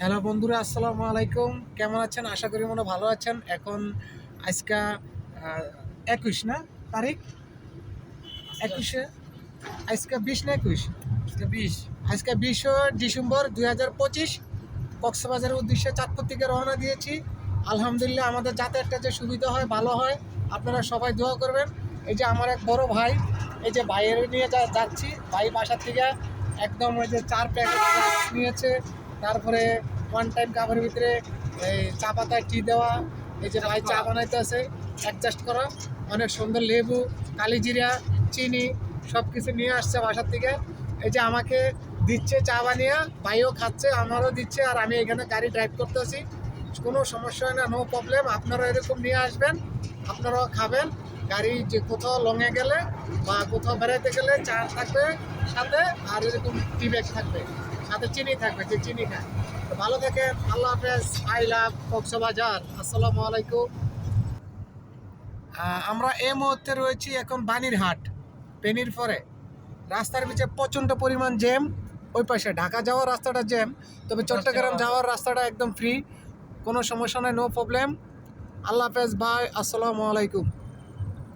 Hello বন্ধুরা, আসসালামু আলাইকুম। কেমন আছেন? আশা করি মনে ভালো আছেন। এখন আজকা 21 না তারিখ? 21-এ আজকা 20 না 21? 20। আজকে 20 ডিসেম্বর 2025 কক্সবাজারের উদ্দেশ্যে চাঁদপুর থেকে রওনা দিয়েছি। আলহামদুলিল্লাহ আমাদের যাতায়াতটা যে সুবিধা হয়, ভালো হয়। আপনারা সবাই দোয়া করবেন। এই যে আমার এক বড় ভাই, এই যে ভাইয়ের নিয়ে যাচ্ছি। ভাই বাসার থেকে একদম ওই যে 4 প্যাকেট নিয়েছে। তারপরে ওয়ান টাইম কাপের ভিতরে এই চা পাতায় টি দেওয়া। এই যে ভাই চা বানাইতে আছে অ্যাডজাস্ট করা, অনেক সুন্দর লেবু, কালিজিরা, চিনি সব কিছু নিয়ে আসছে বাসার থেকে। এই যে আমাকে দিচ্ছে চা বানিয়ে, ভাইও খাচ্ছে, আমারও দিচ্ছে, আর আমি এখানে গাড়ি ড্রাইভ করতেছি। কোনো সমস্যা হয় না, নো প্রবলেম। আপনারা এরকম নিয়ে আসবেন, আপনারাও খাবেন। গাড়ি যে কোথাও লংয়ে গেলে বা কোথাও বেড়াইতে গেলে চা থাকবে সাথে, আর এরকম টি ব্যাগ থাকবে সাথে, চিনি থাকবে যে চিনি খায়। তো ভালো থাকেন, আল্লাহ হাফেজ। I love Cox's Bazar. আসসালামু আলাইকুম। আমরা এই মুহূর্তে রয়েছি এখন বানিরহাট, পেনির পরে। রাস্তার নিচে প্রচণ্ড পরিমাণ জ্যাম। ওই পাশে ঢাকা যাওয়ার রাস্তাটা জ্যাম, তবে চট্টগ্রাম যাওয়ার রাস্তাটা একদম ফ্রি, কোনো সমস্যা নেই, নো প্রবলেম। আল্লাহ হাফেজ, বাই, আসসালামু আলাইকুম।